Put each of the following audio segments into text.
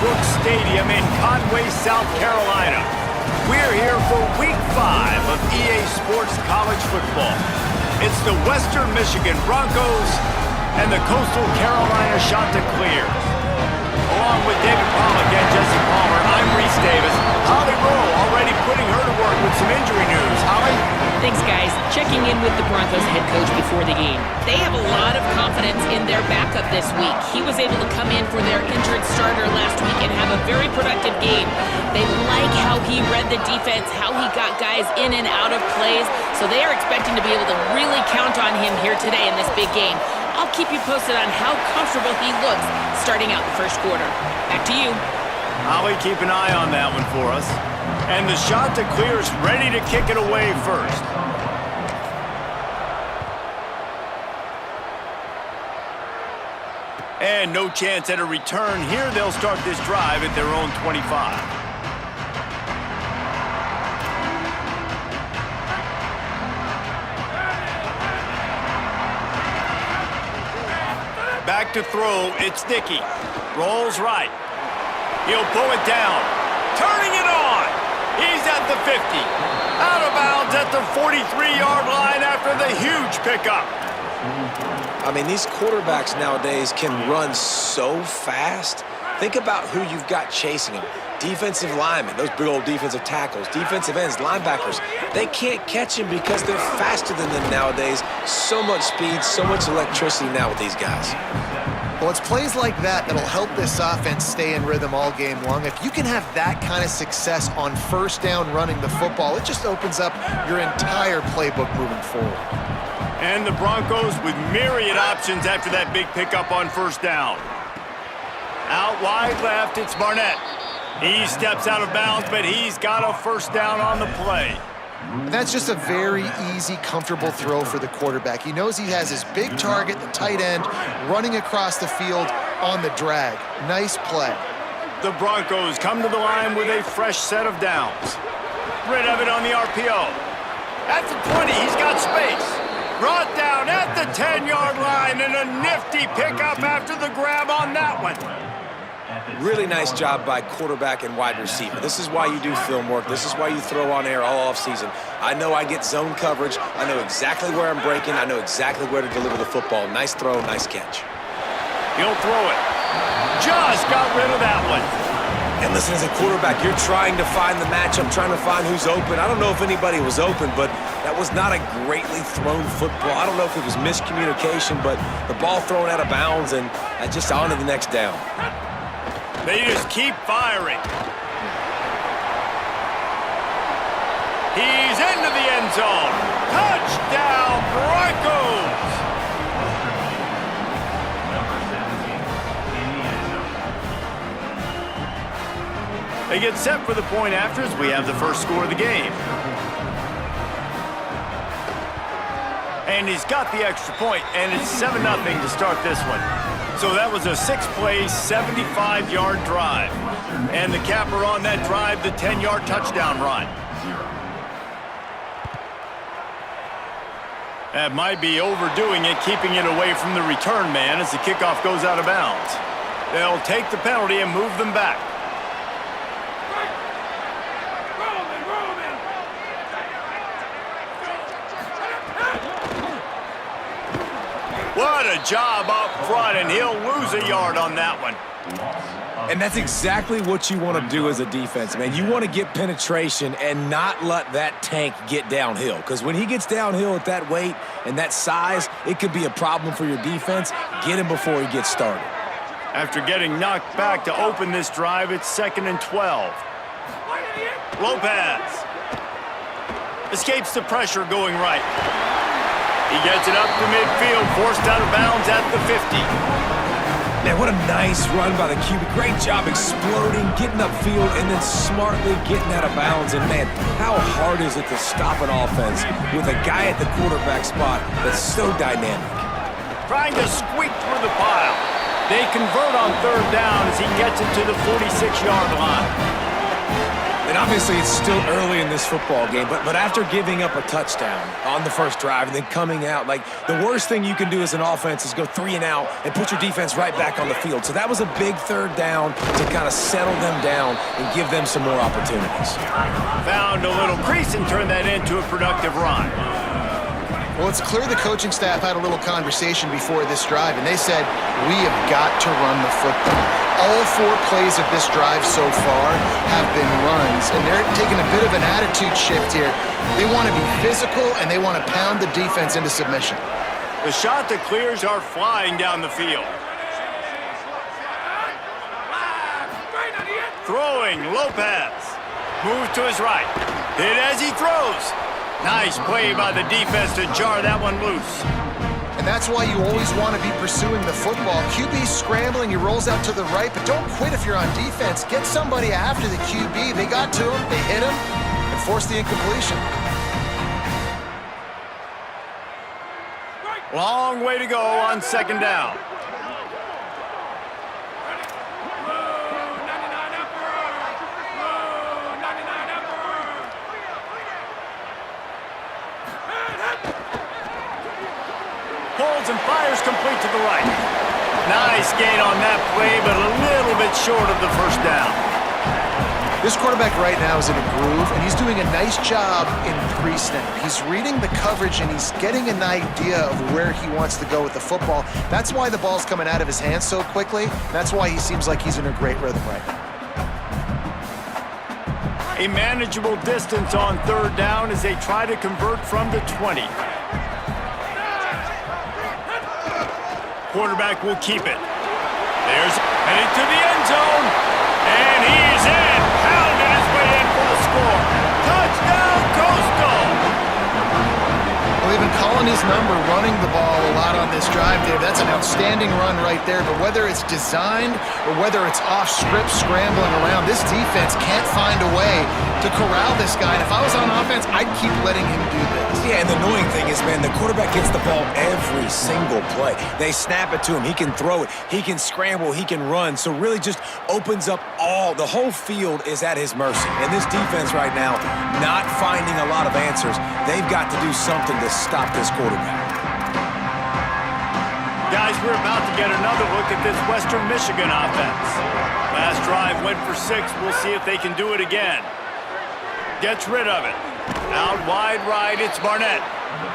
Brooks Stadium in Conway, South Carolina. We're here for Week 5 of EA Sports College Football. It's the Western Michigan Broncos and the Coastal Carolina Chanticleers. Along with David Pollack and Jesse Palmer, I'm Reese Davis. Holly Rowe already putting her to work with some injury news. Holly? Thanks, guys. Checking in with the Broncos head coach before the game. They have a lot of confidence in their backup this week. He was able to come in for their injured starter last week and have a very productive game. They like how he read the defense, how he got guys in and out of plays, so they are expecting to be able to really count on him here today in this big game. I'll keep you posted on how comfortable he looks starting out the first quarter. Back to you. Holly, keep an eye on that one for us. And the Chanticleers ready to kick it away first. And no chance at a return here. They'll start this drive at their own 25. Back to throw, it's Dickey. Rolls right. He'll pull it down. Turning it on. He's at the 50. Out of bounds at the 43-yard line after the huge pickup. I mean, these quarterbacks nowadays can run so fast. Think about who you've got chasing them. Defensive linemen, those big old defensive tackles, defensive ends, linebackers. They can't catch him because they're faster than them nowadays. So much speed, so much electricity now with these guys. Well, it's plays like that that'll help this offense stay in rhythm all game long. If you can have that kind of success on first down running the football, it just opens up your entire playbook moving forward. And the Broncos with myriad options after that big pickup on first down. Out wide left, it's Barnett. He steps out of bounds, but he's got a first down on the play. And that's just a very easy, comfortable throw for the quarterback. He knows he has his big target, the tight end, running across the field on the drag. Nice play. The Broncos come to the line with a fresh set of downs. Rid of it on the RPO. At the 20, he's got space. Brought down at the 10-yard line, and a nifty pickup after the grab on that one. Really nice job by quarterback and wide receiver. This is why you do film work. This is why you throw on air all offseason. I know I get zone coverage. I know exactly where I'm breaking. I know exactly where to deliver the football. Nice throw, nice catch. He'll throw it. Just got rid of that one. And listen, as a quarterback, you're trying to find the matchup, trying to find who's open. I don't know if anybody was open, but that was not a greatly thrown football. I don't know if it was miscommunication, but the ball thrown out of bounds and just on to the next down. They just keep firing. He's into the end zone. Touchdown, Broncos! They get set for the point after as we have the first score of the game. And he's got the extra point, and it's 7-0 to start this one. So that was a 6-play, 75-yard drive. And the capper on that drive, the 10-yard touchdown run. That might be overdoing it, keeping it away from the return man as the kickoff goes out of bounds. They'll take the penalty and move them back. What a job up front, and he'll lose a yard on that one. And that's exactly what you want to do as a defense, man. You want to get penetration and not let that tank get downhill. Because when he gets downhill at that weight and that size, it could be a problem for your defense. Get him before he gets started. After getting knocked back to open this drive, it's 2nd and 12. Lopez escapes the pressure going right. He gets it up to midfield, forced out of bounds at the 50. Man, what a nice run by the QB. Great job exploding, getting upfield, and then smartly getting out of bounds. And, man, how hard is it to stop an offense with a guy at the quarterback spot that's so dynamic? Trying to squeak through the pile. They convert on third down as he gets it to the 46-yard line. And obviously it's still early in this football game, but after giving up a touchdown on the first drive and then coming out, like, the worst thing you can do as an offense is go 3 and out and put your defense right back on the field. So that was a big third down to kind of settle them down and give them some more opportunities. Found a little crease and turned that into a productive run. Well, it's clear the coaching staff had a little conversation before this drive, and they said, we have got to run the football. All 4 plays of this drive so far have been runs, and they're taking a bit of an attitude shift here. They want to be physical, and they want to pound the defense into submission. The shot that clears are flying down the field. Throwing, Lopez. Moves to his right. Hit as he throws. Nice play by the defense to jar that one loose. And that's why you always want to be pursuing the football. QB's scrambling, he rolls out to the right, but don't quit if you're on defense. Get somebody after the QB. They got to him, they hit him, and forced the incompletion. Long way to go on second down. Holds and fires complete to the right. Nice gain on that play, but a little bit short of the first down. This quarterback right now is in a groove, and he's doing a nice job in pre-snap. He's reading the coverage, and he's getting an idea of where he wants to go with the football. That's why the ball's coming out of his hands so quickly. That's why he seems like he's in a great rhythm right now. A manageable distance on third down as they try to convert from the 20. Quarterback will keep it. There's headed to the end zone. And he's in. Pounded his way in for the score. Touchdown, Coastal. Well, they've been calling his number, running the ball a lot on this drive, Dave. That's an outstanding run right there. But whether it's designed or whether it's off script scrambling around, this defense can't find a way to corral this guy. And if I was on offense, I'd keep letting him do this. Yeah, and the annoying thing is, man, the quarterback gets the ball every single play. They snap it to him. He can throw it. He can scramble. He can run. So really just opens up the whole field is at his mercy. And this defense right now, not finding a lot of answers. They've got to do something to stop this quarterback. Guys, we're about to get another look at this Western Michigan offense. Last drive went for 6. We'll see if they can do it again. Gets rid of it. Out wide right, it's Barnett.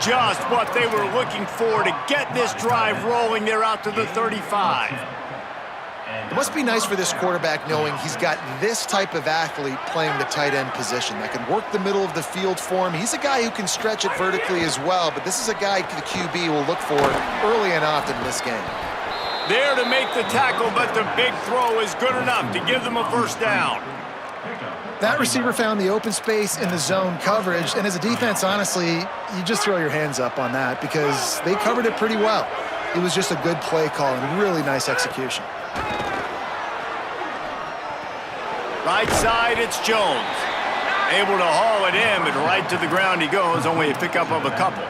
Just what they were looking for to get this drive rolling. They're out to the 35. It must be nice for this quarterback knowing he's got this type of athlete playing the tight end position that can work the middle of the field for him. He's a guy who can stretch it vertically as well, but this is a guy the QB will look for early and often in this game. There to make the tackle, but the big throw is good enough to give them a first down. That receiver found the open space in the zone coverage, and as a defense, honestly, you just throw your hands up on that because they covered it pretty well. It was just a good play call and really nice execution. Right side, it's Jones. Able to haul it in, but right to the ground he goes, only a pickup of a couple.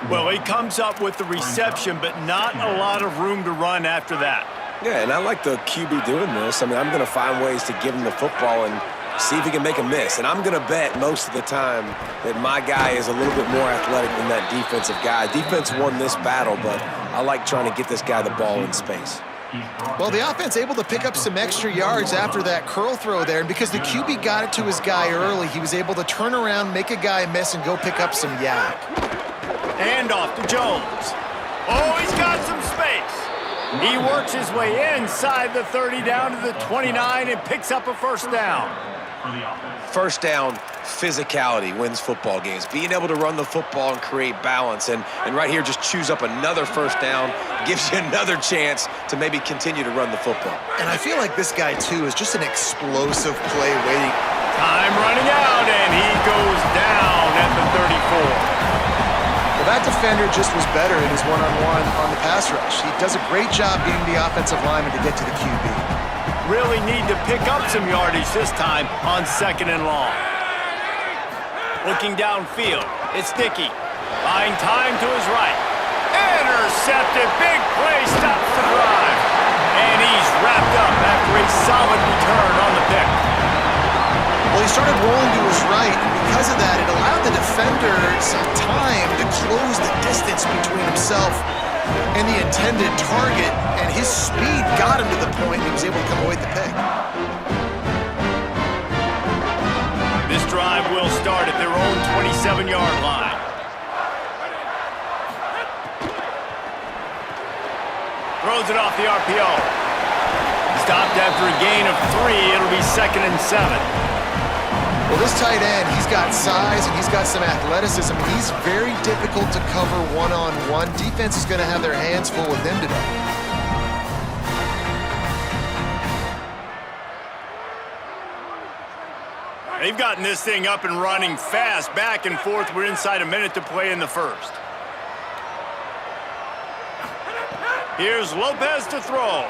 Well, he comes up with the reception, but not a lot of room to run after that. Yeah, and I like the QB doing this. I mean, I'm going to find ways to give him the football and see if he can make a miss. And I'm going to bet most of the time that my guy is a little bit more athletic than that defensive guy. Defense won this battle, but I like trying to get this guy the ball in space. Well, the offense able to pick up some extra yards after that curl throw there, and because the QB got it to his guy early, he was able to turn around, make a guy miss, and go pick up some yak. Hand off to Jones. Oh, he's got some space. He works his way inside the 30 down to the 29 and picks up a first down. First down, physicality wins football games. Being able to run the football and create balance. And right here, just choose up another first down, gives you another chance to maybe continue to run the football. And I feel like this guy, too, is just an explosive play waiting. Time running out, and he goes down at the 34. Well, that defender just was better in his one-on-one on the pass rush. He does a great job being the offensive lineman to get to the QB. Really need to pick up some yardage this time on second and long. Looking downfield, it's Dickey. Buying time to his right. Intercepted, big play, stops the drive. And he's wrapped up after a solid return on the pick. Well, he started rolling to his right, and because of that, it allowed the defender some time to close the distance between himself and the intended target, and his speed got him to the point he was able to come away with the pick. This drive will start at their own 27-yard line. Throws it off the RPO. Stopped after a gain of 3. It'll be 2nd and 7. Well, this tight end, he's got size and he's got some athleticism. He's very difficult to cover one-on-one. Defense is going to have their hands full with him today. They've gotten this thing up and running fast, back and forth. We're inside a minute to play in the first. Here's Lopez to throw.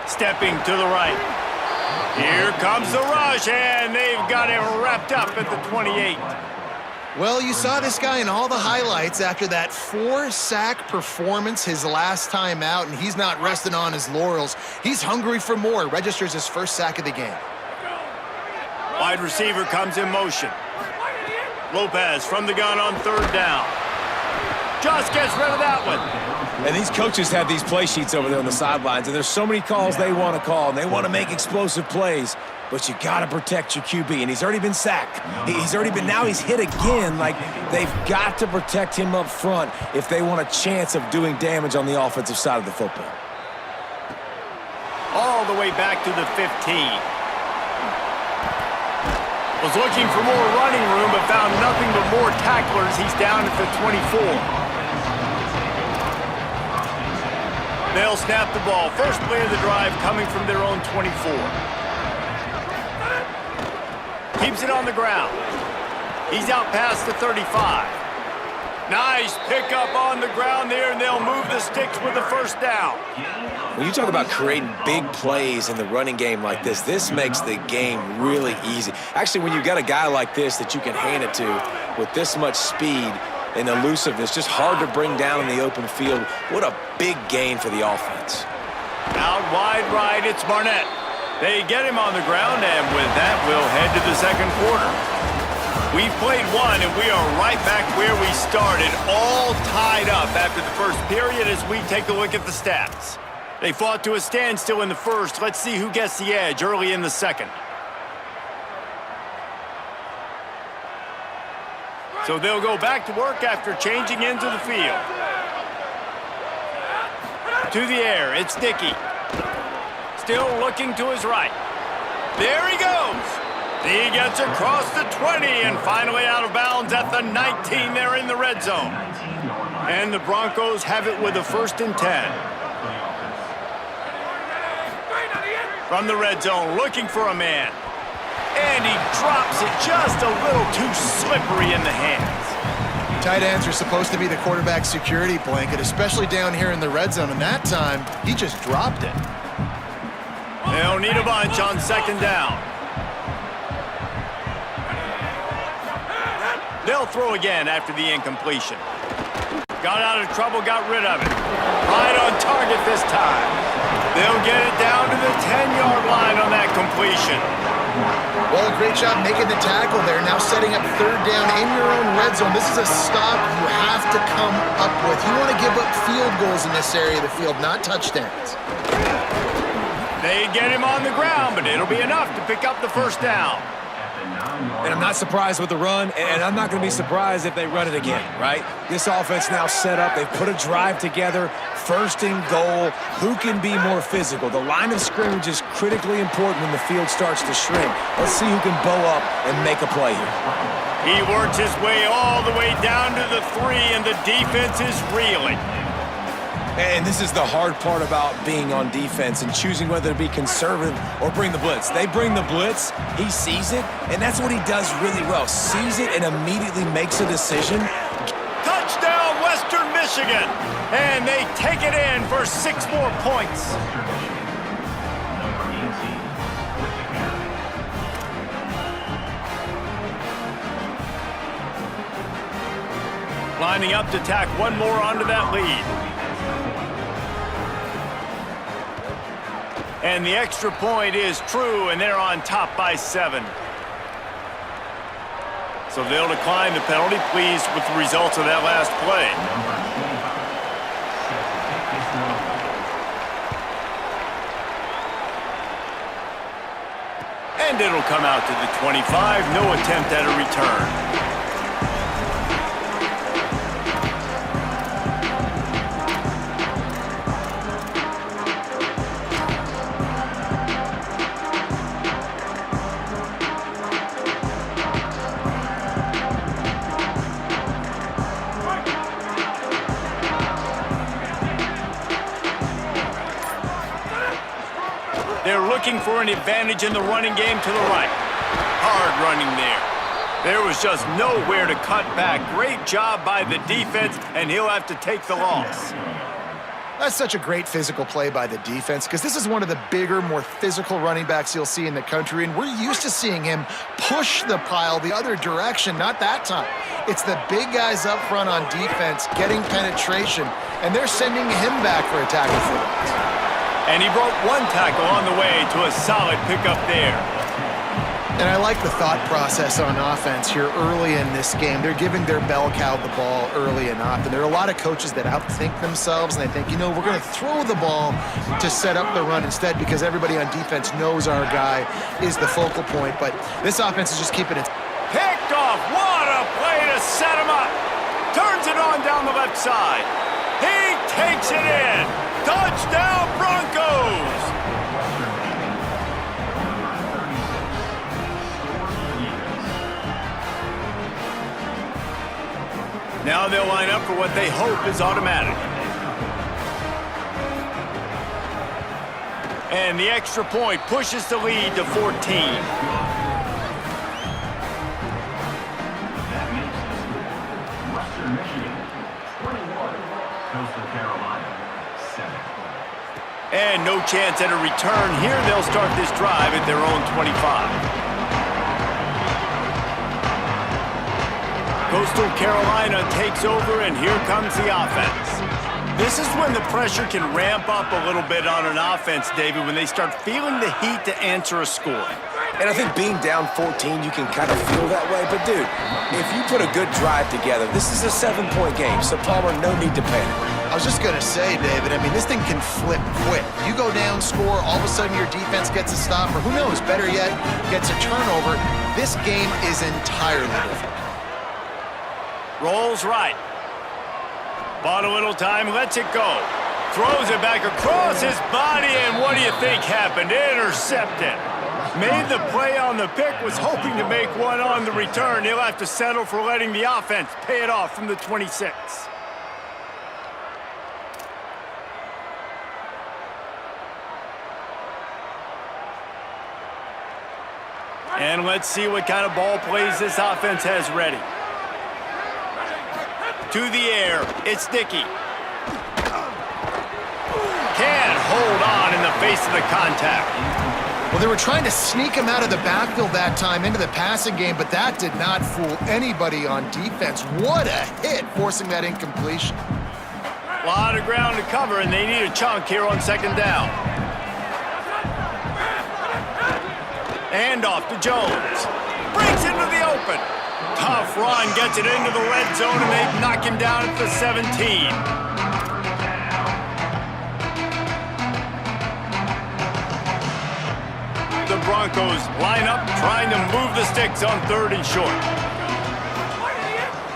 Stepping to the right. Here comes the rush, and they've got it wrapped up at the 28. Well, you saw this guy in all the highlights after that 4-sack performance his last time out, and he's not resting on his laurels. He's hungry for more. Registers his first sack of the game. Wide receiver comes in motion. Lopez from the gun on 3rd down. Just gets rid of that one. And these coaches have these play sheets over there on the sidelines, and there's so many calls they want to call, and they want to make explosive plays, but you got to protect your QB, and he's already been sacked. Now he's hit again. Like, they've got to protect him up front if they want a chance of doing damage on the offensive side of the football. All the way back to the 15. Was looking for more running room, but found nothing but more tacklers. He's down at the 24. They'll snap the ball. First play of the drive coming from their own 24. Keeps it on the ground. He's out past the 35. Nice pickup on the ground there, and they'll move the sticks with the first down. When you talk about creating big plays in the running game like this makes the game really easy. Actually, when you've got a guy like this that you can hand it to with this much speed and elusiveness, just hard to bring down in the open field. What a big gain for the offense. Out wide right, it's Barnett. They get him on the ground, and with that, we'll head to the second quarter. We've played one, and we are right back where we started, all tied up after the first period as we take a look at the stats. They fought to a standstill in the first. Let's see who gets the edge early in the second. So they'll go back to work after changing into the field. To the air, it's Dickey. Still looking to his right. There he goes. He gets across the 20 and finally out of bounds at the 19. They're in the red zone. And the Broncos have it with a 1st and 10. From the red zone, looking for a man. And he drops it just a little too slippery in the hands. Tight ends are supposed to be the quarterback's security blanket, especially down here in the red zone, and that time, he just dropped it. They'll need a bunch on 2nd down. They'll throw again after the incompletion. Got out of trouble, got rid of it. Right on target this time. They'll get it down to the 10-yard line on that completion. Well, a great job making the tackle there. Now setting up 3rd down in your own red zone. This is a stop you have to come up with. You want to give up field goals in this area of the field, not touchdowns. They get him on the ground, but it'll be enough to pick up the 1st down. And I'm not surprised with the run, and I'm not going to be surprised if they run it again, right? This offense now set up. They've put a drive together, 1st and goal. Who can be more physical? The line of scrimmage is critically important when the field starts to shrink. Let's see who can bow up and make a play here. He works his way all the way down to the 3, and the defense is reeling. And this is the hard part about being on defense and choosing whether to be conservative or bring the blitz. They bring the blitz, he sees it, and that's what he does really well. Sees it and immediately makes a decision. Touchdown, Western Michigan! And they take it in for 6 more points. Lining up to tack one more onto that lead. And the extra point is true, and they're on top by 7. So they'll decline the penalty, pleased with the results of that last play. And it'll come out to the 25. No attempt at a return. They're looking for an advantage in the running game to the right. Hard running there. There was just nowhere to cut back. Great job by the defense, and he'll have to take the loss. That's such a great physical play by the defense because this is one of the bigger, more physical running backs you'll see in the country, and we're used to seeing him push the pile the other direction. Not that time. It's the big guys up front on defense getting penetration, and they're sending him back for a tackle for loss. And he broke one tackle on the way to a solid pickup there. And I like the thought process on offense here early in this game. They're giving their bell cow the ball early and often. There are a lot of coaches that outthink themselves, and they think, we're going to throw the ball to set up the run instead because everybody on defense knows our guy is the focal point. But this offense is just keeping it. Picked off. What a play to set him up. Turns it on down the left side. He takes it in. Touchdown, Broncos! Now they'll line up for what they hope is automatic. And the extra point pushes the lead to 14. Western Michigan, 21. Coastal Carolina, 7. And no chance at a return. Here they'll start this drive at their own 25. Coastal Carolina takes over, and here comes the offense. This is when the pressure can ramp up a little bit on an offense, David, when they start feeling the heat to answer a score. And I think being down 14, you can kind of feel that way. But, dude, if you put a good drive together, this is a 7-point game. So, Palmer, no need to panic. I was just going to say, David, this thing can flip quick. You go down, score, all of a sudden your defense gets a stop, or who knows, better yet, gets a turnover. This game is entirely different. Rolls right. Bought a little time, lets it go. Throws it back across his body, and what do you think happened? Intercepted. Made the play on the pick, was hoping to make one on the return. He'll have to settle for letting the offense pay it off from the 26. And let's see what kind of ball plays this offense has ready. To the air, it's Dickey. Can't hold on in the face of the contact. Well, they were trying to sneak him out of the backfield that time into the passing game, but that did not fool anybody on defense. What a hit, forcing that incompletion. A lot of ground to cover, and they need a chunk here on second down. And off to Jones. Breaks into the open. Tough run, gets it into the red zone, and they knock him down at the 17. The Broncos line up, trying to move the sticks on 3rd and short.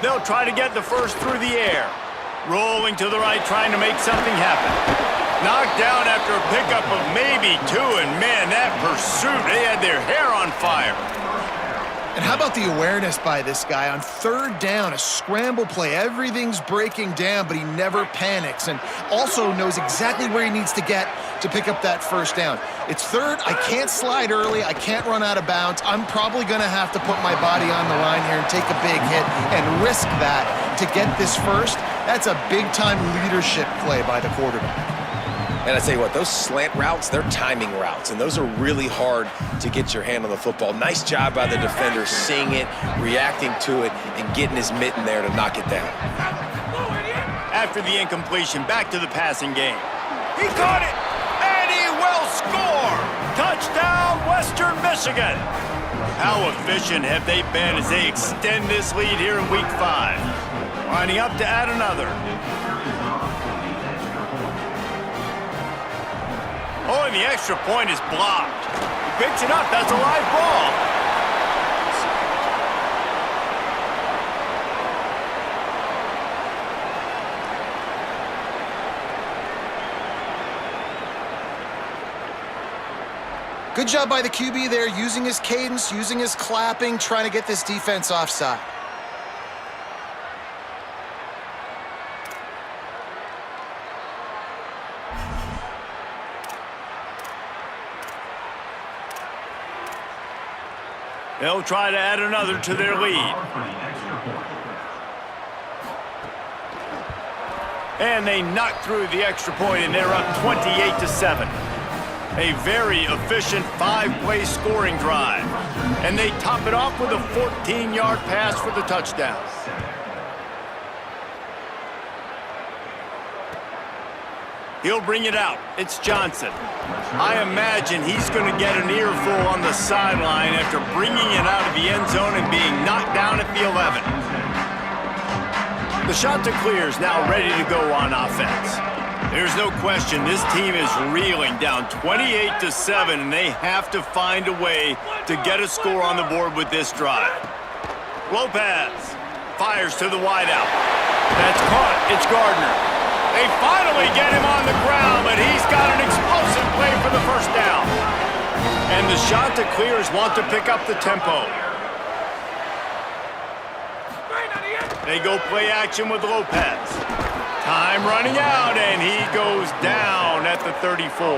They'll try to get the first through the air. Rolling to the right, trying to make something happen. Knocked down after a pickup of maybe 2, and man, that pursuit, they had their hair on fire. And how about the awareness by this guy on 3rd down, a scramble play. Everything's breaking down, but he never panics and also knows exactly where he needs to get to pick up that first down. It's 3rd. I can't slide early. I can't run out of bounds. I'm probably going to have to put my body on the line here and take a big hit and risk that to get this first. That's a big-time leadership play by the quarterback. And I tell you what, those slant routes, they're timing routes, and those are really hard to get your hand on the football. Nice job by the defender seeing it, reacting to it, and getting his mitten there to knock it down. After the incompletion, back to the passing game. He caught it, and he will score! Touchdown, Western Michigan! How efficient have they been as they extend this lead here in Week 5? Lining up to add another. Oh, and the extra point is blocked. He picks it up. That's a live ball. Good job by the QB there, using his cadence, using his clapping, trying to get this defense offside. They'll try to add another to their lead. And they knock through the extra point, and they're up 28-7. A very efficient 5-play scoring drive. And they top it off with a 14-yard pass for the touchdown. He'll bring it out. It's Johnson. I imagine he's going to get an earful on the sideline after bringing it out of the end zone and being knocked down at the 11. The shot to clear is now ready to go on offense. There's no question this team is reeling down 28-7, and they have to find a way to get a score on the board with this drive. Lopez fires to the wideout. That's caught. It's Gardner. They finally get him on the ground, but he's got an explosive play for the first down. And the shot to clears want to pick up the tempo. They go play action with Lopez. Time running out, and he goes down at the 34.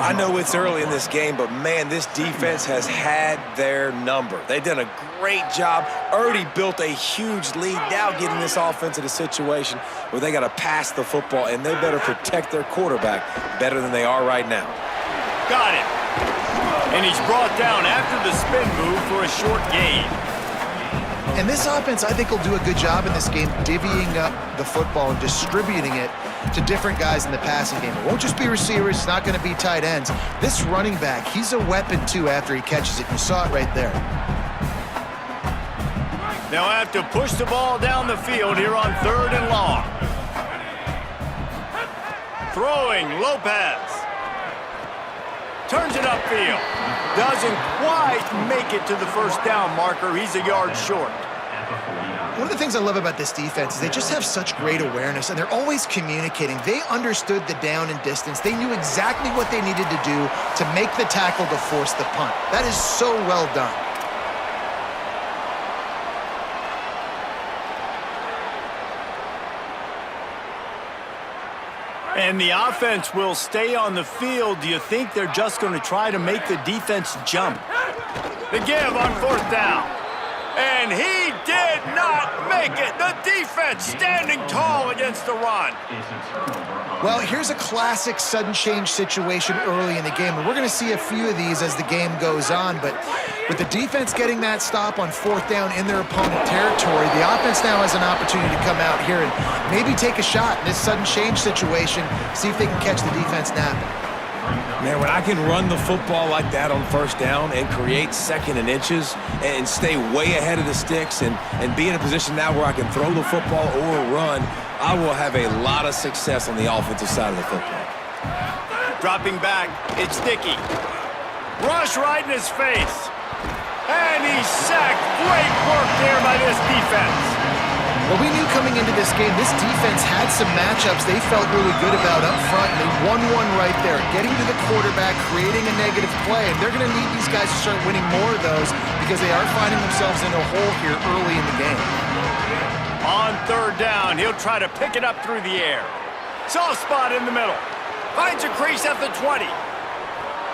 I know it's early in this game, but, man, this defense has had their number. They've done a great job, already built a huge lead, now getting this offense in a situation where they got to pass the football, and they better protect their quarterback better than they are right now. Got it. And he's brought down after the spin move for a short gain. And this offense, I think, will do a good job in this game divvying up the football and distributing it to different guys in the passing game. It won't just be receivers. It's not going to be tight ends. This running back, he's a weapon, too, after he catches it. You saw it right there. They'll have to push the ball down the field here on 3rd and long. Throwing, Lopez. Turns it upfield. Doesn't quite make it to the first down marker. He's a yard short. One of the things I love about this defense is they just have such great awareness, and they're always communicating. They understood the down and distance. They knew exactly what they needed to do to make the tackle to force the punt. That is so well done. And the offense will stay on the field. Do you think they're just going to try to make the defense jump? The give on 4th down. And he did not make it. The defense standing tall against the run. Well, here's a classic sudden change situation early in the game. And we're going to see a few of these as the game goes on. But with the defense getting that stop on 4th down in their opponent territory, the offense now has an opportunity to come out here and maybe take a shot in this sudden change situation, see if they can catch the defense napping. Man, when I can run the football like that on 1st down and create 2nd and inches and stay way ahead of the sticks and be in a position now where I can throw the football or run, I will have a lot of success on the offensive side of the football. Dropping back, it's Dickey. Rush right in his face. And he's sacked. Great work there by this defense. Well, we knew coming into this game, this defense had some matchups they felt really good about up front, and they won one right there, getting to the quarterback, creating a negative play, and they're going to need these guys to start winning more of those because they are finding themselves in a hole here early in the game. On 3rd down, he'll try to pick it up through the air. Soft spot in the middle. Finds a crease at the 20.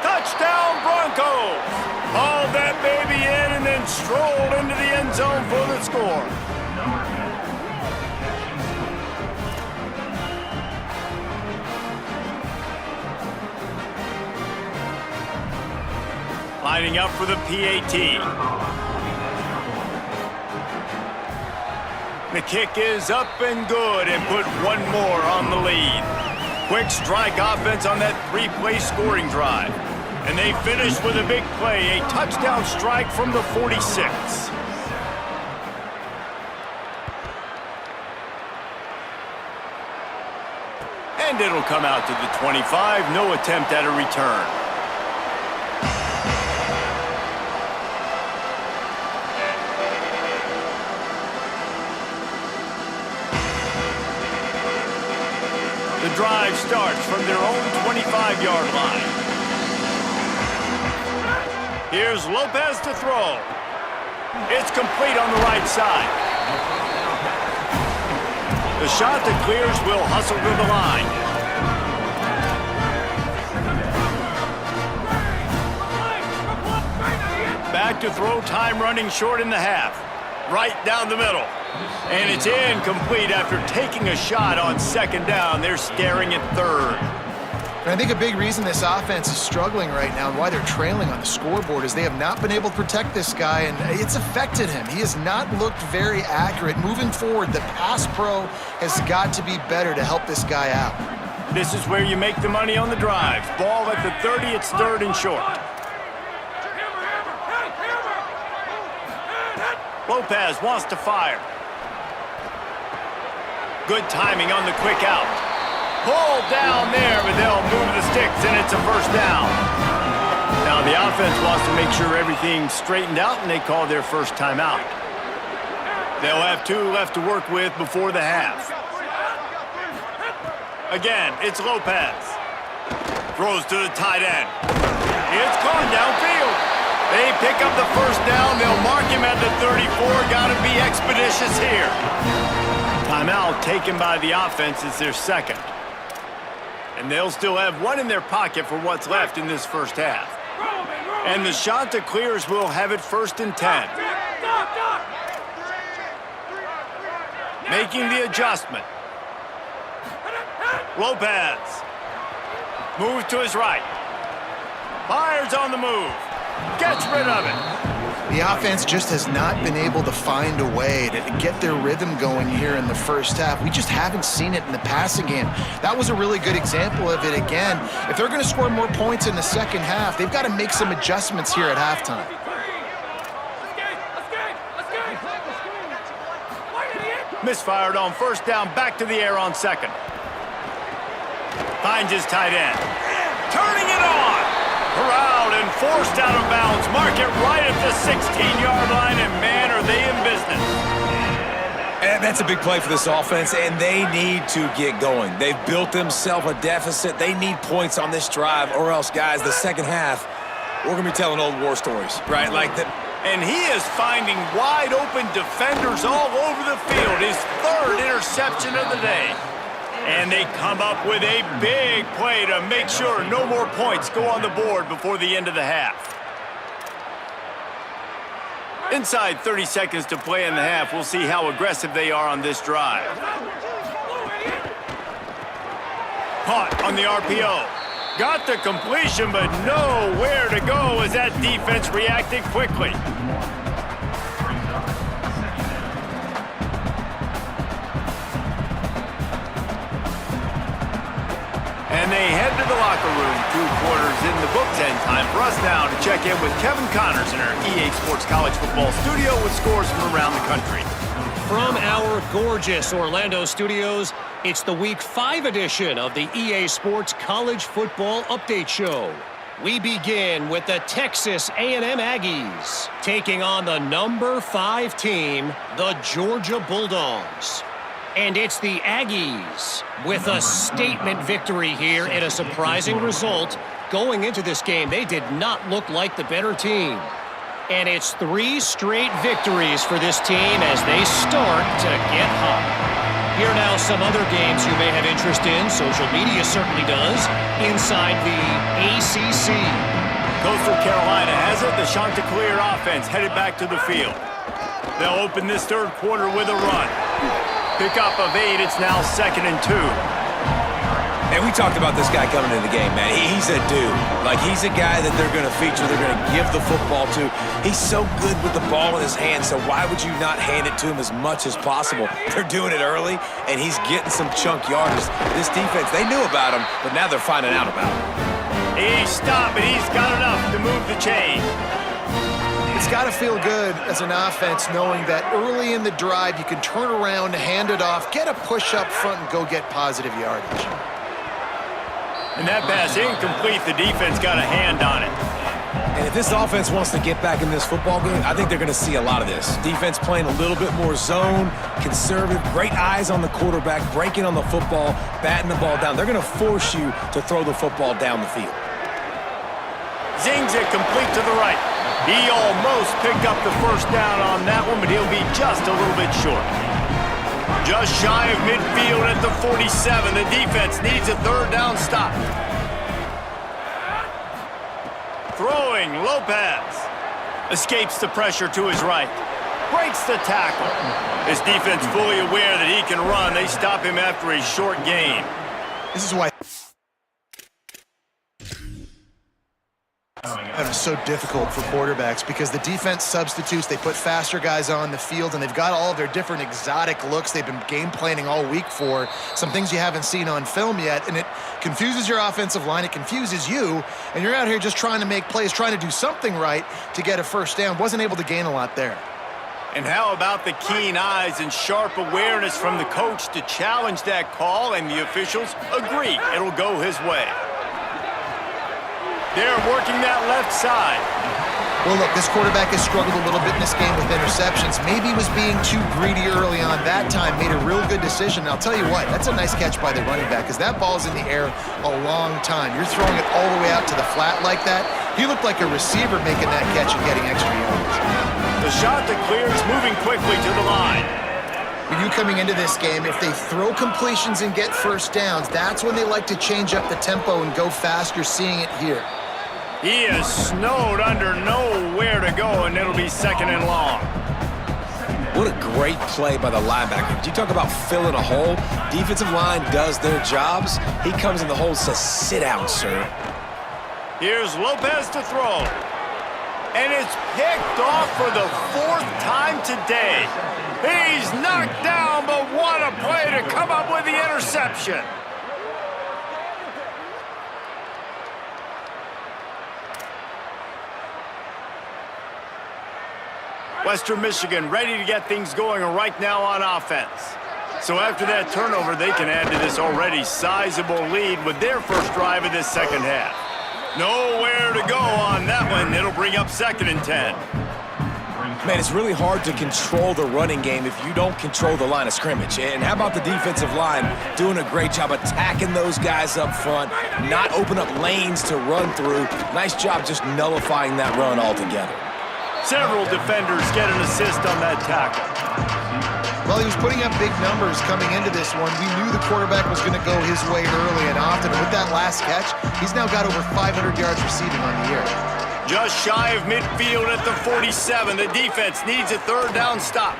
Touchdown, Broncos! Hauled that baby in and then strolled into the end zone for the score. Lining up for the PAT. The kick is up and good and put one more on the lead. Quick strike offense on that 3-play scoring drive. And they finish with a big play, a touchdown strike from the 46. And it'll come out to the 25. No attempt at a return. The drive starts from their own 25-yard line. Here's Lopez to throw. It's complete on the right side. The shot that clears will hustle to the line. Back to throw, time running short in the half. Right down the middle. And it's incomplete after taking a shot on second down. They're staring at third. And I think a big reason this offense is struggling right now and why they're trailing on the scoreboard is they have not been able to protect this guy, and it's affected him. He has not looked very accurate. Moving forward, the pass pro has got to be better to help this guy out. This is where you make the money on the drives. Ball at the 30, it's third and short. Lopez wants to fire. Good timing on the quick out. Pulled down there, but they'll move the sticks, and it's a first down. Now the offense wants to make sure everything's straightened out, and they call their first timeout. They'll have 2 left to work with before the half. Again, it's Lopez. Throws to the tight end. It's gone downfield. They pick up the first down. They'll mark him at the 34. Got to be expeditious here. Timeout taken by the offense is their second. And they'll still have 1 in their pocket for what's left in this first half. And the shot that clears will have it first and 10. Making the adjustment. Lopez. Moves to his right. Fires on the move. Gets rid of it. The offense just has not been able to find a way to get their rhythm going here in the first half. We just haven't seen it in the passing game. That was a really good example of it again. If they're going to score more points in the second half, they've got to make some adjustments here at halftime. Misfired on first down, back to the air on second. Finds his tight end. Turning it on. Corralled and forced out of bounds. Mark it right at the 16-yard line, and man, are they in business. And that's a big play for this offense, and they need to get going. They've built themselves a deficit. They need points on this drive, or else, guys, the second half, we're going to be telling old war stories, right? Like that. And he is finding wide-open defenders all over the field. His third interception of the day. And they come up with a big play to make sure no more points go on the board before the end of the half. Inside 30 seconds to play in the half, we'll see how aggressive they are on this drive. Caught on the RPO. Got the completion, but nowhere to go as that defense reacted quickly. And they head to the locker room. 2 quarters in the books, and time for us now to check in with Kevin Connors in our EA Sports College Football studio with scores from around the country. From our gorgeous Orlando studios, it's the Week 5 edition of the EA Sports College Football Update Show. We begin with the Texas A&M Aggies taking on the number 5 team, the Georgia Bulldogs. And it's the Aggies with a statement victory here and a surprising result. Going into this game, they did not look like the better team. And it's 3 straight victories for this team as they start to get hot. Here now some other games you may have interest in. Social media certainly does. Inside the ACC. Coastal Carolina has it. The Chanticleer offense headed back to the field. They'll open this third quarter with a run. Pickup of 8. It's now 2nd and 2. And we talked about this guy coming into the game, man. He's a dude. Like, he's a guy that they're going to feature, they're going to give the football to. He's so good with the ball in his hand, so why would you not hand it to him as much as possible? They're doing it early, and he's getting some chunk yardage. This defense, they knew about him, but now they're finding out about him. He stopped, but he's got enough to move the chain. It's got to feel good as an offense knowing that early in the drive you can turn around, hand it off, get a push up front, and go get positive yardage. And that pass incomplete. The defense got a hand on it. And if this offense wants to get back in this football game, I think they're going to see a lot of this. Defense playing a little bit more zone, conservative, great eyes on the quarterback, breaking on the football, batting the ball down. They're going to force you to throw the football down the field. Zings it complete to the right. He almost picked up the first down on that one, but he'll be just a little bit short. Just shy of midfield at the 47. The defense needs a third down stop. Throwing, Lopez. Escapes the pressure to his right. Breaks the tackle. His defense fully aware that he can run. They stop him after a short gain. This is why it is so difficult for quarterbacks, because the defense substitutes, they put faster guys on the field, and they've got all of their different exotic looks they've been game planning all week for, some things you haven't seen on film yet, and it confuses your offensive line, it confuses you, and you're out here just trying to make plays, trying to do something right to get a first down. Wasn't able to gain a lot there. And how about the keen eyes and sharp awareness from the coach to challenge that call, and the officials agree it'll go his way. They're working that left side. Well, look, this quarterback has struggled a little bit in this game with interceptions. Maybe he was being too greedy early on. That time made a real good decision. And I'll tell you what, that's a nice catch by the running back, because that ball's in the air a long time. You're throwing it all the way out to the flat like that. He looked like a receiver making that catch and getting extra yards. The shot that clears, moving quickly to the line. For you coming into this game, if they throw completions and get first downs, that's when they like to change up the tempo and go fast. You're seeing it here. He is snowed under, nowhere to go, and it'll be second and long. What a great play by the linebacker. You talk about filling a hole. Defensive line does their jobs. He comes in the hole and says, sit down, sir. Here's Lopez to throw. And it's picked off for the fourth time today. He's knocked down, but what a play to come up with the interception. Western Michigan ready to get things going right now on offense. So after that turnover, they can add to this already sizable lead with their first drive of this second half. Nowhere to go on that one. It'll bring up 2nd and 10. Man, it's really hard to control the running game if you don't control the line of scrimmage. And how about the defensive line doing a great job attacking those guys up front, not open up lanes to run through. Nice job just nullifying that run altogether. Several defenders get an assist on that tackle. Well, he was putting up big numbers coming into this one. We knew the quarterback was going to go his way early and often. And with that last catch, he's now got over 500 yards receiving on the year. Just shy of midfield at the 47. The defense needs a third down stop.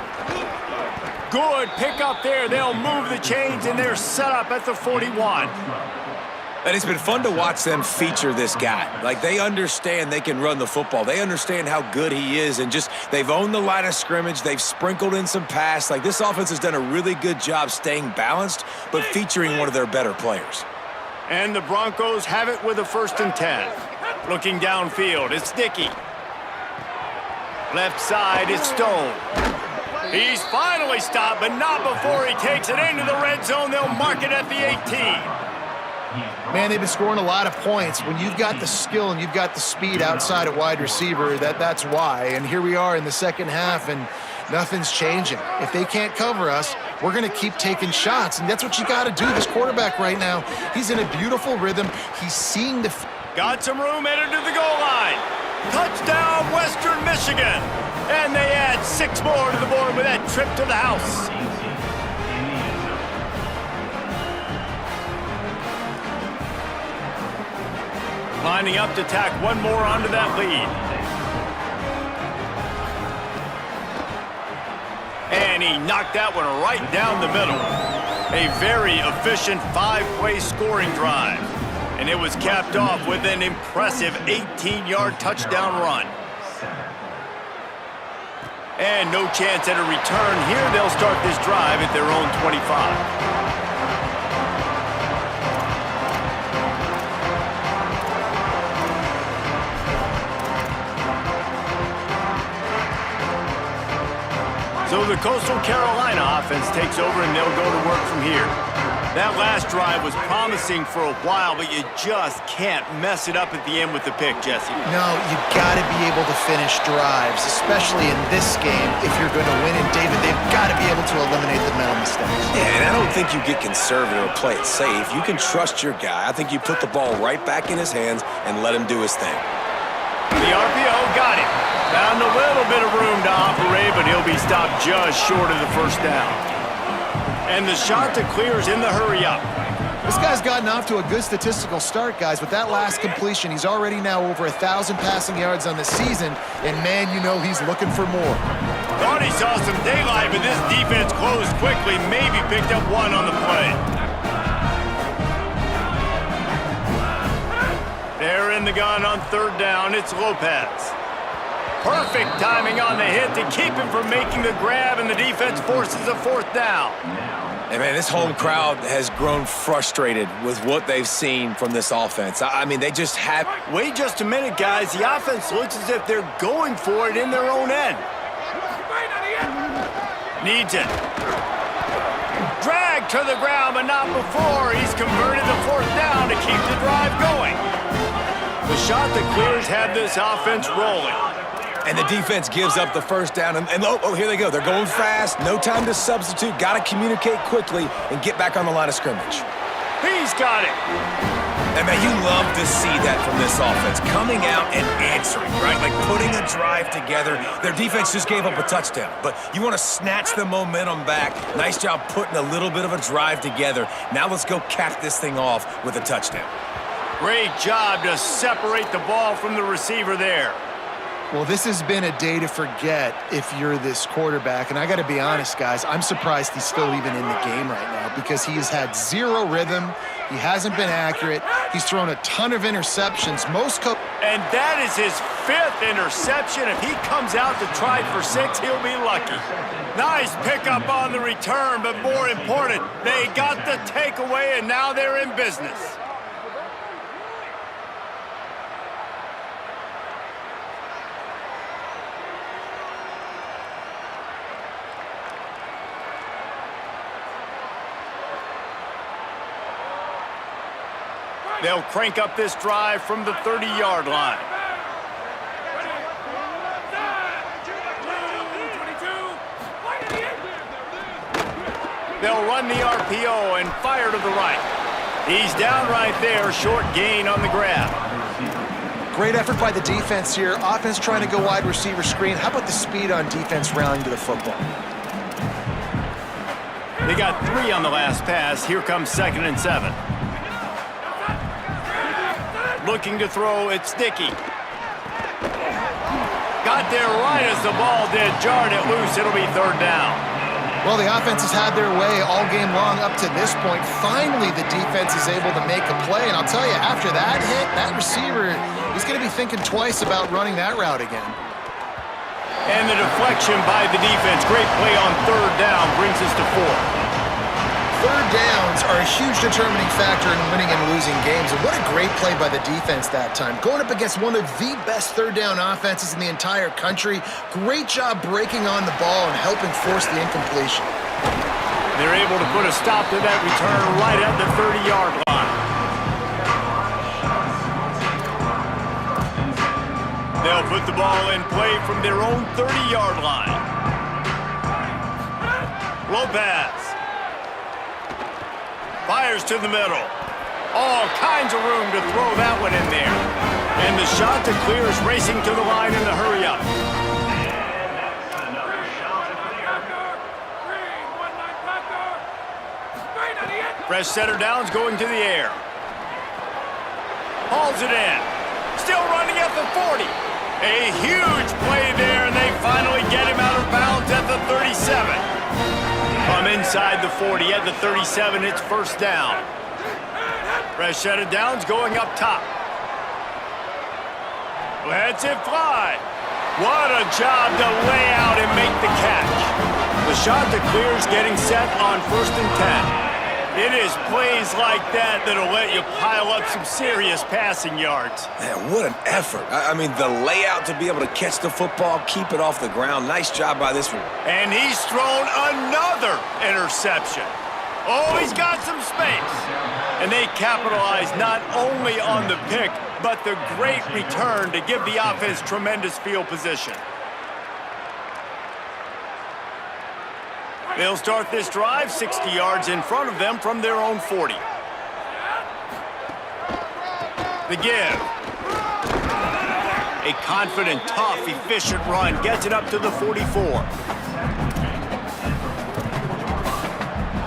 Good pick up there. They'll move the chains, and they're set up at the 41. And it's been fun to watch them feature this guy. Like, they understand they can run the football. They understand how good he is, and just they've owned the line of scrimmage. They've sprinkled in some pass. Like, this offense has done a really good job staying balanced, but featuring one of their better players. And the Broncos have it with a 1st and 10. Looking downfield, it's Dickey. Left side is Stone. He's finally stopped, but not before he takes it into the red zone. They'll mark it at the 18. Man, they've been scoring a lot of points. When you've got the skill and you've got the speed outside at wide receiver, that's why. And here we are in the second half, and nothing's changing. If they can't cover us, we're going to keep taking shots, and that's what you got to do. This quarterback right now, he's in a beautiful rhythm. He's seeing the... Got some room headed to the goal line. Touchdown, Western Michigan. And they add 6 more to the board with that trip to the house. Lining up to tack one more onto that lead. And he knocked that one right down the middle. A very efficient 5-play scoring drive. And it was capped off with an impressive 18-yard touchdown run. And no chance at a return here. They'll start this drive at their own 25. So the Coastal Carolina offense takes over, and they'll go to work from here. That last drive was promising for a while, but you just can't mess it up at the end with the pick, Jesse. No, you got to be able to finish drives, especially in this game. If you're going to win, and David, they've got to be able to eliminate the mental mistakes. Yeah, and I don't think you get conservative or play it safe. You can trust your guy. I think you put the ball right back in his hands and let him do his thing. The RPO got him. Found a little bit of room to operate, but he'll be stopped just short of the first down. And the shot to clear is in the hurry-up. This guy's gotten off to a good statistical start, guys. With that last completion, he's already now over 1,000 passing yards on the season, and man, you know he's looking for more. Thought he saw some daylight, but this defense closed quickly, maybe picked up one on the play. They're in the gun on third down. It's Lopez. Perfect timing on the hit to keep him from making the grab, and the defense forces a fourth down. And, man, this home crowd has grown frustrated with what they've seen from this offense. I mean, they just have... Wait just a minute, guys. The offense looks as if they're going for it in their own end. Needs it. Drag to the ground, but not before. He's converted the fourth down to keep the drive going. The shot that clears had this offense rolling. And the defense gives up the first down. And oh, here they go. They're going fast. No time to substitute. Got to communicate quickly and get back on the line of scrimmage. He's got it. And, man, you love to see that from this offense. Coming out and answering, right? Like putting a drive together. Their defense just gave up a touchdown. But you want to snatch the momentum back. Nice job putting a little bit of a drive together. Now let's go cap this thing off with a touchdown. Great job to separate the ball from the receiver there. Well, this has been a day to forget if you're this quarterback. And I got to be honest, guys, I'm surprised he's still even in the game right now because he has had zero rhythm. He hasn't been accurate. He's thrown a ton of interceptions. And that is his 5th interception. If he comes out to try for 6, he'll be lucky. Nice pickup on the return, but more important, they got the takeaway, and now they're in business. They'll crank up this drive from the 30-yard line. They'll run the RPO and fire to the right. He's down right there, short gain on the grab. Great effort by the defense here. Offense trying to go wide receiver screen. How about the speed on defense rallying to the football? They got 3 on the last pass. Here comes 2nd and 7. Looking to throw, it's Dickey. Got there right as the ball did. Jarred it loose. It'll be 3rd down. Well, the offense has had their way all game long up to this point. Finally, the defense is able to make a play. And I'll tell you, after that hit, that receiver, he's going to be thinking twice about running that route again. And the deflection by the defense. Great play on 3rd down brings us to 4. Third downs are a huge determining factor in winning and losing games. And what a great play by the defense that time. Going up against one of the best third down offenses in the entire country. Great job breaking on the ball and helping force the incompletion. They're able to put a stop to that return right at the 30-yard line. They'll put the ball in play from their own 30-yard line. Lopez. Fires to the middle. All kinds of room to throw that one in there. And the shot to clear is racing to the line in the hurry-up. Fresh setter downs going to the air. Hauls it in. Still running at the 40. A huge play there, and they finally get him out of bounds at the 37. From inside the 40 at the 37, it's 1st down. Fresh set of downs going up top. Lets it fly. What a job to lay out and make the catch. The shot to clear is getting set on 1st and 10. It is plays like that that'll let you pile up some serious passing yards. Man, what an effort. I mean, the layout to be able to catch the football, keep it off the ground. Nice job by this one. And he's thrown another interception. Oh, he's got some space. And they capitalize not only on the pick, but the great return to give the offense tremendous field position. They'll start this drive 60 yards in front of them from their own 40. The give. A confident, tough, efficient run gets it up to the 44.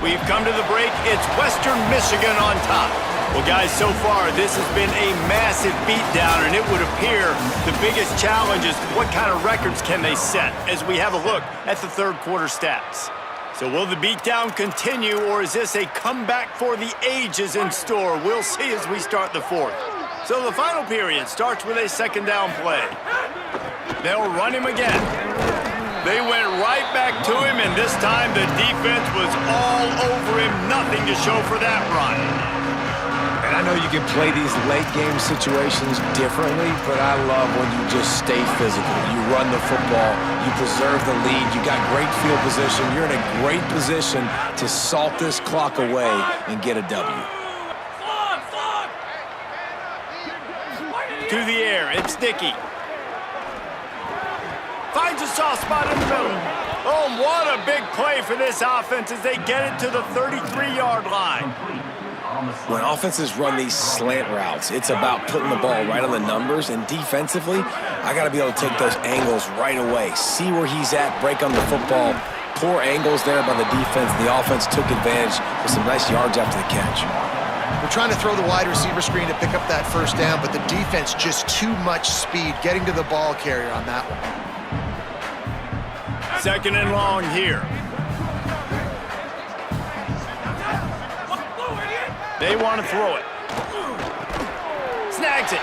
We've come to the break. It's Western Michigan on top. Well, guys, so far this has been a massive beatdown, and it would appear the biggest challenge is what kind of records can they set as we have a look at the third quarter stats. So will the beatdown continue, or is this a comeback for the ages in store? We'll see as we start the fourth. So the final period starts with a second down play. They'll run him again. They went right back to him, and this time the defense was all over him. Nothing to show for that run. And I know you can play these late-game situations differently, but I love when you just stay physical. You run the football, you preserve the lead, you got great field position. You're in a great position to salt this clock away and get a W. To the air, it's Dickey. Finds a soft spot in the middle. Oh, what a big play for this offense as they get it to the 33-yard line. When offenses run these slant routes, it's about putting the ball right on the numbers, and defensively, I got to be able to take those angles right away. See where he's at, break on the football. Poor angles there by the defense. The offense took advantage with some nice yards after the catch. We're trying to throw the wide receiver screen to pick up that first down, but the defense just too much speed getting to the ball carrier on that one. Second and long here. They want to throw it. Snags it.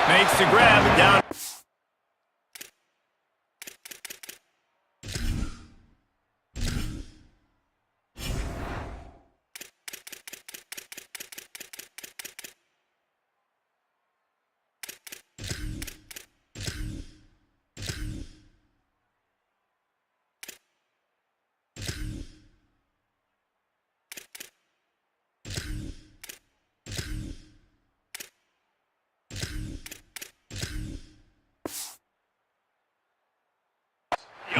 Makes the grab and down.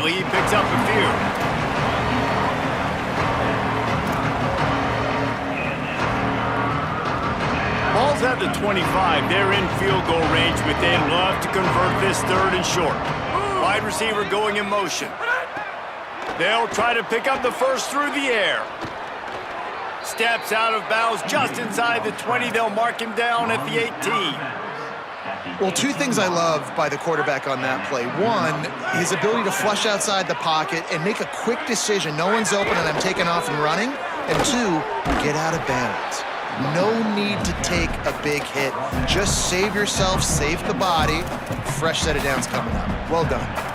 He picks up a few. Ball's at the 25. They're in field goal range, but they'd love to convert this third and short. Wide receiver going in motion. They'll try to pick up the first through the air. Steps out of bounds just inside the 20. They'll mark him down at the 18. Well, two things I love by the quarterback on that play. One, his ability to flush outside the pocket and make a quick decision. No one's open and I'm taking off and running. And two, get out of bounds. No need to take a big hit. Just save yourself, save the body. Fresh set of downs coming up. Well done.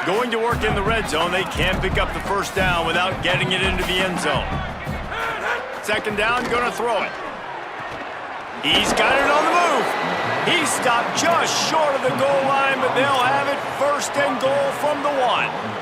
Going to work in the red zone. They can't pick up the first down without getting it into the end zone. Second down, going to throw it. He's got it on the move. He stopped just short of the goal line, but they'll have it first and goal from the 1.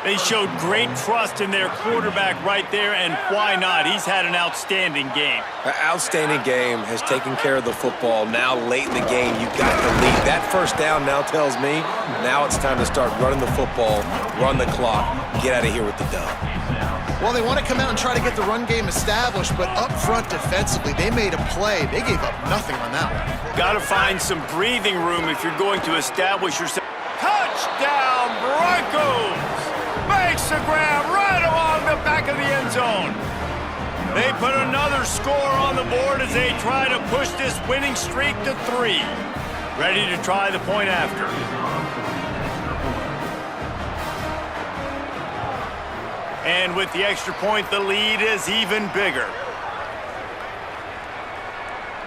They showed great trust in their quarterback right there, and why not? He's had an outstanding game. An outstanding game, has taken care of the football. Now, late in the game, you got the lead. That first down now tells me now it's time to start running the football, run the clock, get out of here with the dub. Well, they want to come out and try to get the run game established, but up front defensively, they made a play. They gave up nothing on that one. Got to find some breathing room if you're going to establish yourself. Touchdown, Broncos! Makes the grab right along the back of the end zone. They put another score on the board as they try to push this winning streak to 3. Ready to try the point after. And with the extra point, the lead is even bigger.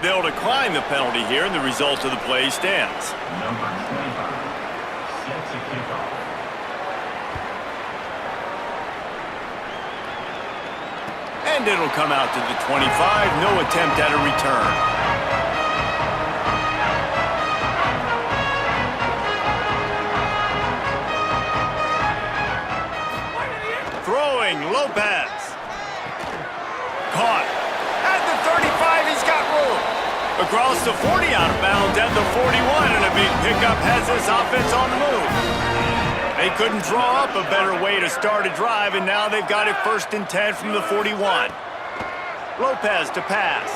They'll decline the penalty here, and the result of the play stands. Number 25, set to kick off. And it'll come out to the 25. No attempt at a return. Throwing, Lopez. Caught. At the 35, he's got room. Across the 40, out of bounds at the 41, and a big pickup has this offense on the move. They couldn't draw up a better way to start a drive, and now they've got it 1st and 10 from the 41. Lopez to pass.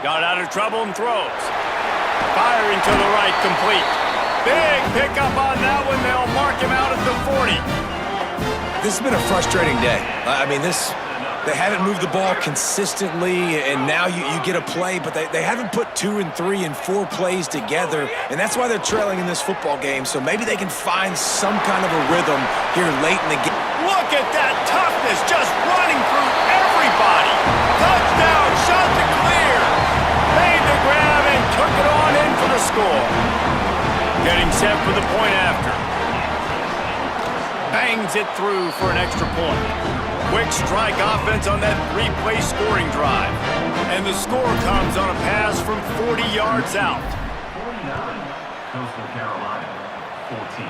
Got out of trouble and throws. Firing to the right, complete. Big pickup on that one. They'll mark him out at the 40. This has been a frustrating day. I mean, they haven't moved the ball consistently, and now you get a play, but they haven't put 2 and 3 and 4 plays together, and that's why they're trailing in this football game. So maybe they can find some kind of a rhythm here late in the game. Look at that toughness, just running through everybody. Touchdown, shot to clear. Made the grab and took it on in for the score. Getting set for the point after. Bangs it through for an extra point. Quick strike offense on that 3-play scoring drive. And the score comes on a pass from 40 yards out. 49, Coastal Carolina, 14.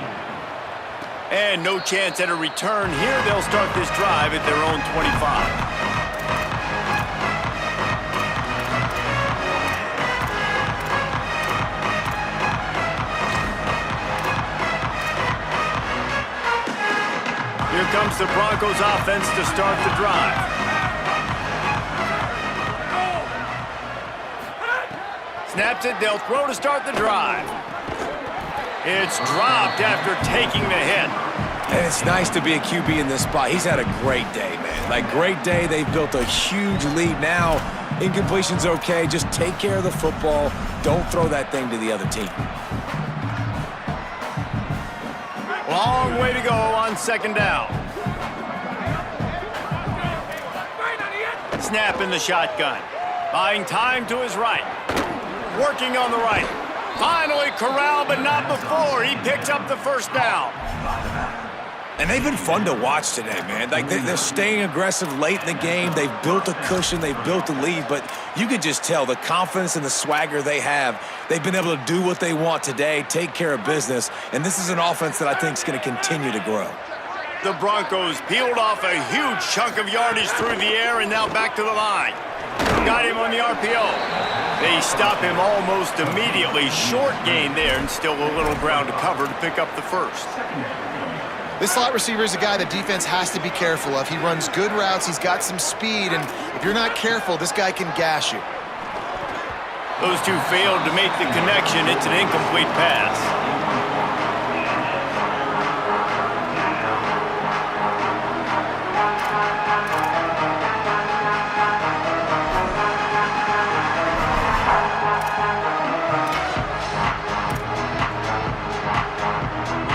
And no chance at a return here. They'll start this drive at their own 25. Here comes the Broncos offense to start the drive. Snaps it, they'll throw to start the drive. It's dropped after taking the hit. And it's nice to be a QB in this spot. He's had a great day, man. Like, great day. They've built a huge lead now. Incompletion's okay. Just take care of the football. Don't throw that thing to the other team. Long way to go on 2nd down. Snap in the shotgun. Buying time to his right. Working on the right. Finally corralled, but not before. He picks up the 1st down. And they've been fun to watch today, man. Like, they're staying aggressive late in the game. They've built a cushion. They've built a lead. But you could just tell the confidence and the swagger they have. They've been able to do what they want today, take care of business. And this is an offense that I think is going to continue to grow. The Broncos peeled off a huge chunk of yardage through the air and now back to the line. Got him on the RPO. They stop him almost immediately. Short gain there and still a little ground to cover to pick up the 1st. This slot receiver is a guy the defense has to be careful of. He runs good routes, he's got some speed, and if you're not careful, this guy can gash you. Those two failed to make the connection. It's an incomplete pass.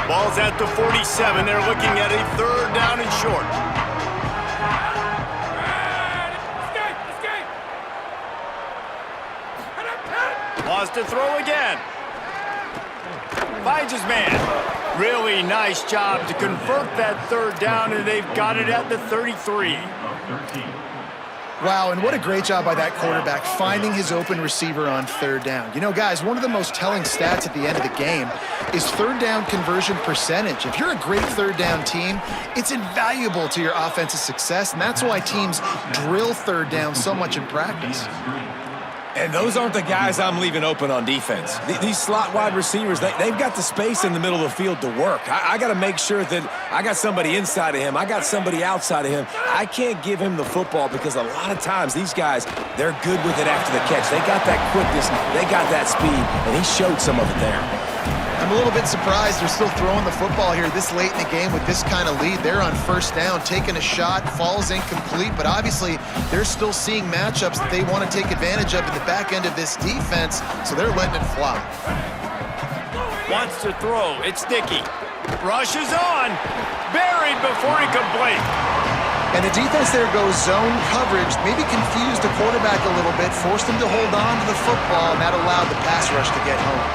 Ball's at the 47. They're looking at a 3rd down and short. Wants to throw again. Finds his man. Really nice job to convert that 3rd down, and they've got it at the 33. Wow, and what a great job by that quarterback finding his open receiver on 3rd down. You know, guys, one of the most telling stats at the end of the game is 3rd down conversion percentage. If you're a great 3rd down team, it's invaluable to your offensive success, and that's why teams drill 3rd down so much in practice. And those aren't the guys I'm leaving open on defense. These slot wide receivers, they've got the space in the middle of the field to work. I got to make sure that I got somebody inside of him. I got somebody outside of him. I can't give him the football because a lot of times these guys, they're good with it after the catch. They got that quickness. They got that speed, and he showed some of it there. I'm a little bit surprised they're still throwing the football here this late in the game with this kind of lead. They're on 1st down, taking a shot, falls incomplete, but obviously they're still seeing matchups that they want to take advantage of in the back end of this defense, so they're letting it fly. Wants to throw. It's Dickey. Rushes on. Buried before he complete. And the defense there goes zone coverage, maybe confused the quarterback a little bit, forced him to hold on to the football, and that allowed the pass rush to get home.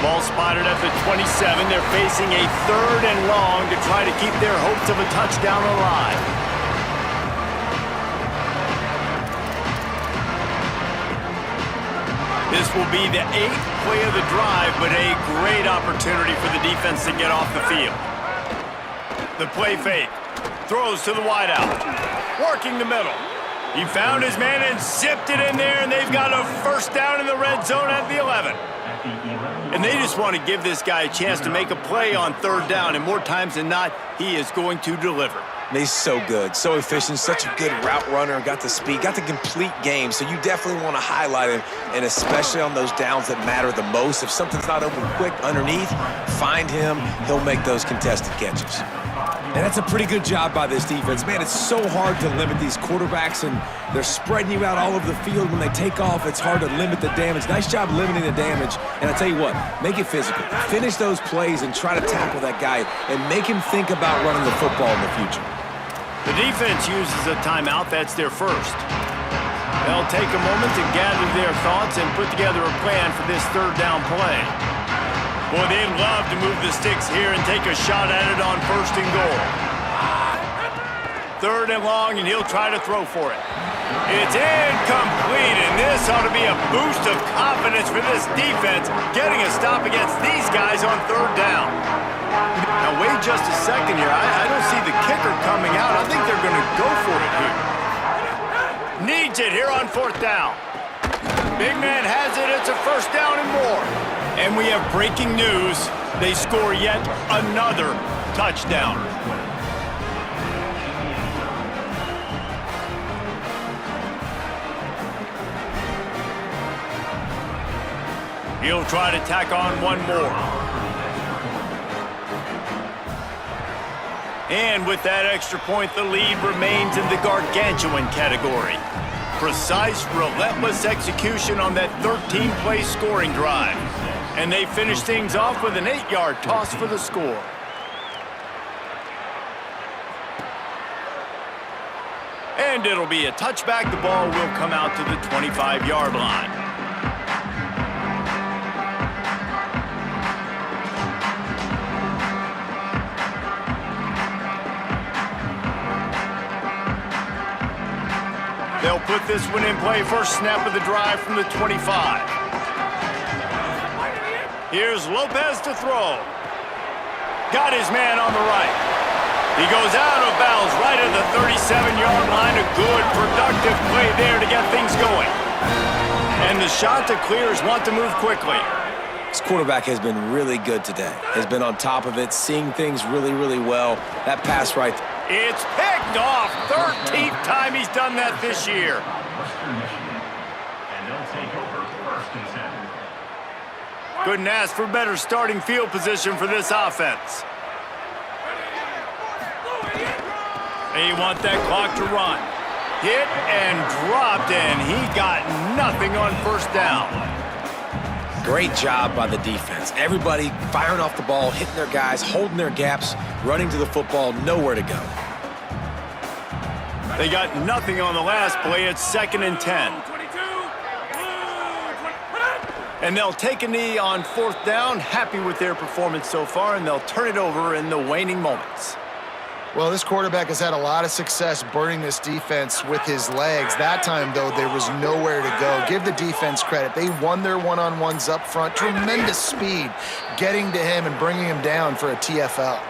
Ball spotted at the 27. They're facing a 3rd and long to try to keep their hopes of a touchdown alive. This will be the 8th play of the drive, but a great opportunity for the defense to get off the field. The play fake. Throws to the wideout. Working the middle. He found his man and zipped it in there, and they've got a first down in the red zone at the 11. And they just want to give this guy a chance to make a play on 3rd down, and more times than not, he is going to deliver. He's so good, so efficient, such a good route runner, got the speed, got the complete game, so you definitely want to highlight him, and especially on those downs that matter the most. If something's not open quick underneath, find him, he'll make those contested catches. And that's a pretty good job by this defense. Man, it's so hard to limit these quarterbacks, and they're spreading you out all over the field. When they take off, it's hard to limit the damage. Nice job limiting the damage. And I tell you what, make it physical. Finish those plays and try to tackle that guy and make him think about running the football in the future. The defense uses a timeout. That's their first. They'll take a moment to gather their thoughts and put together a plan for this 3rd down play. Boy, they'd love to move the sticks here and take a shot at it on 1st and goal. 3rd and long, and he'll try to throw for it. It's incomplete, and this ought to be a boost of confidence for this defense, getting a stop against these guys on 3rd down. Now, wait just a second here. I don't see the kicker coming out. I think they're going to go for it here. Needs it here on 4th down. Big man has it. It's a first down and more. And we have breaking news. They score yet another touchdown. He'll try to tack on one more. And with that extra point, the lead remains in the gargantuan category. Precise, relentless execution on that 13-play scoring drive. And they finish things off with an 8-yard toss for the score. And it'll be a touchback. The ball will come out to the 25-yard line. They'll put this one in play. First snap of the drive from the 25. Here's Lopez to throw. Got his man on the right. He goes out of bounds right at the 37-yard line. A good, productive play there to get things going. And the shot to clears want to move quickly. This quarterback has been really good today. Has been on top of it, seeing things really, really well. That pass right there. It's picked off. 13th time he's done that this year. And they'll take over 1st and 10. Couldn't ask for better starting field position for this offense. They want that clock to run. Hit and dropped, and he got nothing on 1st down. Great job by the defense. Everybody firing off the ball, hitting their guys, holding their gaps, running to the football, nowhere to go. They got nothing on the last play. It's 2nd and 10. And they'll take a knee on 4th down, happy with their performance so far, and they'll turn it over in the waning moments. Well, this quarterback has had a lot of success burning this defense with his legs. That time, though, there was nowhere to go. Give the defense credit. They won their one-on-ones up front. Tremendous speed getting to him and bringing him down for a TFL.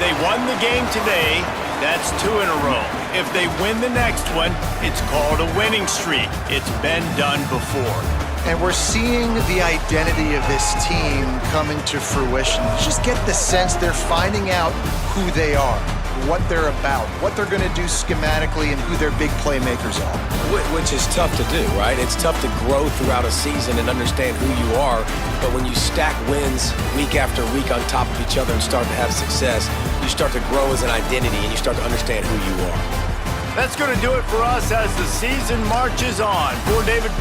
They won the game today. That's 2 in a row. If they win the next one, it's called a winning streak. It's been done before. And we're seeing the identity of this team coming to fruition. Just get the sense they're finding out who they are, what they're about, what they're going to do schematically, and who their big playmakers are. Which is tough to do, right? It's tough to grow throughout a season and understand who you are. But when you stack wins week after week on top of each other and start to have success, you start to grow as an identity and you start to understand who you are. That's going to do it for us as the season marches on. For David